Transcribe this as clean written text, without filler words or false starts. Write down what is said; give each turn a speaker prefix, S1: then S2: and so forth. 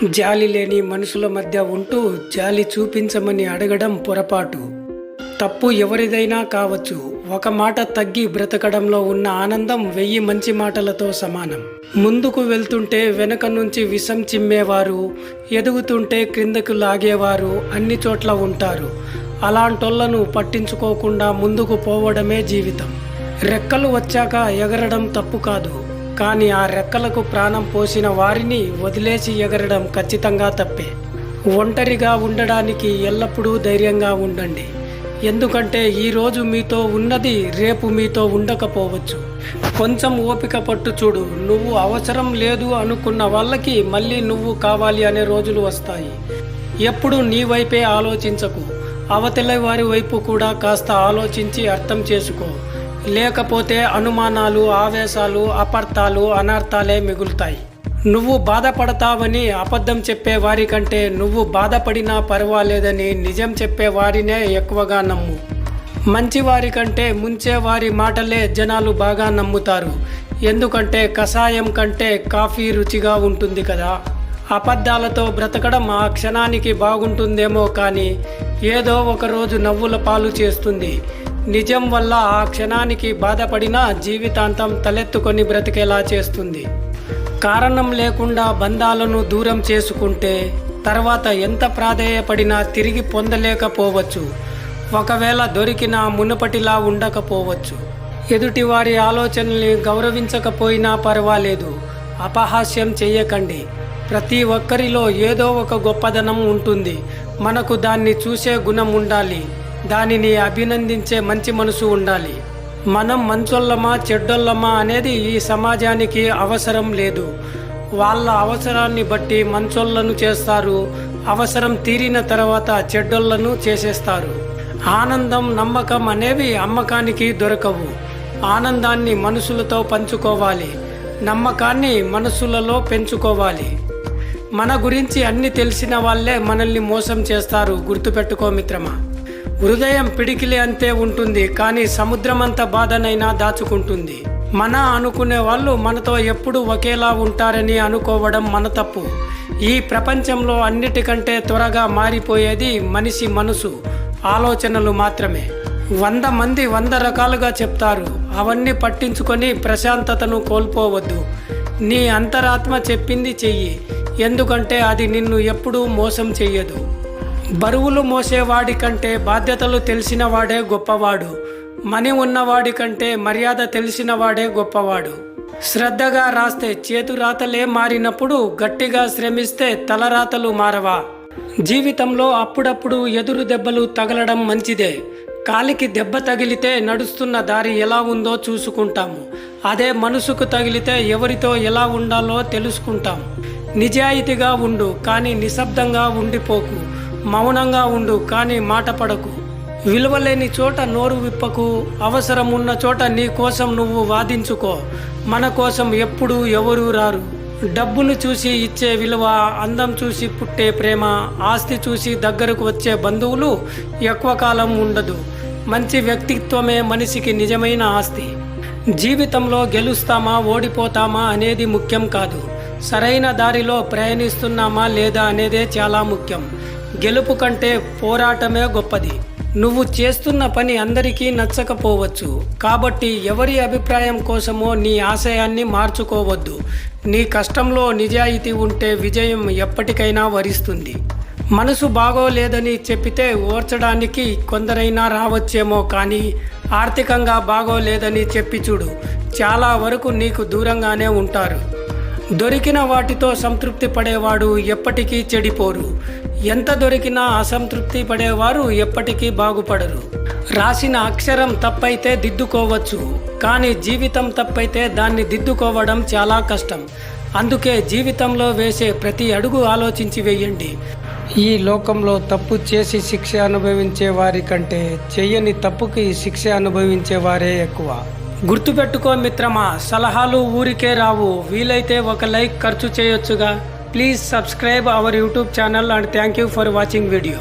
S1: జాలి లేని మనుషుల మధ్య ఉంటూ జాలి చూపించమని అడగడం పొరపాటు. తప్పు ఎవరిదైనా కావచ్చు. ఒక మాట తగ్గి బ్రతకడంలో ఉన్న ఆనందం 1000 మంచి మాటలతో సమానం. ముందుకు వెళ్తుంటే వెనక నుంచి విషం చిమ్మేవారు, ఎదుగుతుంటే క్రిందకు లాగేవారు అన్ని చోట్ల ఉంటారు. అలాంటోళ్లను పట్టించుకోకుండా ముందుకు పోవడమే జీవితం. రెక్కలు వచ్చాక ఎగరడం తప్పు కాదు, కానీ ఆ రెక్కలకు ప్రాణం పోసిన వారిని వదిలేసి ఎగరడం ఖచ్చితంగా తప్పే. ఒంటరిగా ఉండడానికి ఎల్లప్పుడూ ధైర్యంగా ఉండండి. ఎందుకంటే ఈరోజు మీతో ఉన్నది రేపు మీతో ఉండకపోవచ్చు. కొంచెం ఓపిక పట్టు చూడు. నువ్వు అవసరం లేదు అనుకున్న వాళ్ళకి మళ్ళీ నువ్వు కావాలి అనే రోజులు వస్తాయి. ఎప్పుడు నీ వైపే ఆలోచించకు, అవతలి వారి వైపు కూడా కాస్త ఆలోచించి అర్థం చేసుకో. లేకపోతే అనుమానాలు, ఆవేశాలు, అపార్థాలు, అనర్థాలే మిగులుతాయి. నువ్వు బాధపడతావని అబద్ధం చెప్పే వారి కంటే నువ్వు బాధపడినా పర్వాలేదని నిజం చెప్పే వారినే ఎక్కువగా నమ్ము. మంచివారి కంటే ముంచేవారి మాటలే జనాలు బాగా నమ్ముతారు. ఎందుకంటే కషాయం కంటే కాఫీ రుచిగా ఉంటుంది కదా. అబద్ధాలతో బ్రతకడం ఆ క్షణానికి బాగుంటుందేమో కానీ ఏదో ఒకరోజు నవ్వుల పాలు చేస్తుంది. నిజం వల్ల ఆ క్షణానికి బాధపడినా జీవితాంతం తలెత్తుకొని బ్రతికేలా చేస్తుంది. కారణం లేకుండా బంధాలను దూరం చేసుకుంటే తర్వాత ఎంత ప్రాధేయపడినా తిరిగి పొందలేకపోవచ్చు. ఒకవేళ దొరికినా మునుపటిలా ఉండకపోవచ్చు. ఎదుటివారి ఆలోచనల్ని గౌరవించకపోయినా పర్వాలేదు, అపహాస్యం చెయ్యకండి. ప్రతి ఒక్కరిలో ఏదో ఒక గొప్పదనం ఉంటుంది. మనకు దాన్ని చూసే గుణం ఉండాలి, దానిని అభినందించే మంచి మనసు ఉండాలి. మనం మంచోళ్ళమా చెడ్డోళ్ళమా అనేది ఈ సమాజానికి అవసరం లేదు. వాళ్ళ అవసరాన్ని బట్టి మంచోళ్ళను చేస్తారు, అవసరం తీరిన తర్వాత చెడ్డోళ్ళను చేసేస్తారు. ఆనందం, నమ్మకం అనేవి అమ్మకానికి దొరకవు. ఆనందాన్ని మనసులతో పంచుకోవాలి, నమ్మకాన్ని మనసులలో పెంచుకోవాలి. మన గురించి అన్ని తెలిసిన వాళ్ళే మనల్ని మోసం చేస్తారు. గుర్తుపెట్టుకో మిత్రమా. హృదయం పిడికిలి అంతే ఉంటుంది, కానీ సముద్రమంత బాధనైనా దాచుకుంటుంది. మన అనుకునే వాళ్ళు మనతో ఎప్పుడు ఒకేలా ఉంటారని అనుకోవడం మన తప్పు. ఈ ప్రపంచంలో అన్నిటికంటే త్వరగా మారిపోయేది మనిషి మనసు, ఆలోచనలు మాత్రమే. 100 మంది 100 రకాలుగా చెప్తారు. అవన్నీ పట్టించుకొని ప్రశాంతతను కోల్పోవద్దు. నీ అంతరాత్మ చెప్పింది చెయ్యి, ఎందుకంటే అది నిన్ను ఎప్పుడూ మోసం చెయ్యదు. బరువులు మోసేవాడి కంటే బాధ్యతలు తెలిసిన వాడే గొప్పవాడు. మని ఉన్నవాడి కంటే మర్యాద తెలిసిన వాడే గొప్పవాడు. శ్రద్ధగా రాస్తే చేతురాతలే మారినప్పుడు గట్టిగా శ్రమిస్తే తలరాతలు మారవా? జీవితంలో అప్పుడప్పుడు ఎదురు దెబ్బలు తగలడం మంచిదే. కాలికి దెబ్బ తగిలితే నడుస్తున్న దారి ఎలా ఉందో చూసుకుంటాము. అదే మనసుకు తగిలితే ఎవరితో ఎలా ఉండాలో తెలుసుకుంటాం. నిజాయితీగా ఉండు, కానీ నిశ్శబ్దంగా ఉండిపోకు. మౌనంగా ఉండు, కానీ మాట పడకు. విలువలేని చోట నోరు విప్పకు. అవసరం ఉన్న చోట నీ కోసం నువ్వు వాదించుకో. మన కోసం ఎప్పుడూ ఎవరూ రారు. డబ్బును చూసి ఇచ్చే విలువ, అందం చూసి పుట్టే ప్రేమ, ఆస్తి చూసి దగ్గరకు వచ్చే బంధువులు ఎక్కువ కాలం ఉండదు. మంచి వ్యక్తిత్వమే మనిషికి నిజమైన ఆస్తి. జీవితంలో గెలుస్తామా ఓడిపోతామా అనేది ముఖ్యం కాదు, సరైన దారిలో ప్రయాణిస్తున్నామా లేదా అనేదే చాలా ముఖ్యం. గెలుపు కంటే పోరాటమే గొప్పది. నువ్వు చేస్తున్న పని అందరికీ నచ్చకపోవచ్చు, కాబట్టి ఎవరి అభిప్రాయం కోసమో నీ ఆశయాన్ని మార్చుకోవద్దు. నీ కష్టంలో నిజాయితీ ఉంటే విజయం ఎప్పటికైనా వరిస్తుంది. మనసు బాగోలేదని చెప్పితే ఓర్చడానికి కొందరైనా రావచ్చేమో, కానీ ఆర్థికంగా బాగోలేదని చెప్పి చూడు, చాలా వరకు నీకు దూరంగానే ఉంటారు. దొరికిన వాటితో సంతృప్తి పడేవాడు ఎప్పటికీ చెడిపోరు. ఎంత దొరికినా అసంతృప్తి పడేవారు ఎప్పటికీ బాగుపడరు. రాసిన అక్షరం తప్పైతే దిద్దుకోవచ్చు, కానీ జీవితం తప్పైతే దాన్ని దిద్దుకోవడం చాలా కష్టం. అందుకే జీవితంలో వేసే ప్రతి అడుగు ఆలోచించి వేయండి. ఈ లోకంలో తప్పు చేసి శిక్ష అనుభవించే వారి కంటే చెయ్యని తప్పుకి శిక్ష అనుభవించే వారే ఎక్కువ. గుర్తుపెట్టుకో మిత్రమా, సలహాలు ఊరికే రావు. వీలైతే ఒక లైక్ ఖర్చు చేయొచ్చుగా. Please subscribe our YouTube channel and thank you for watching video.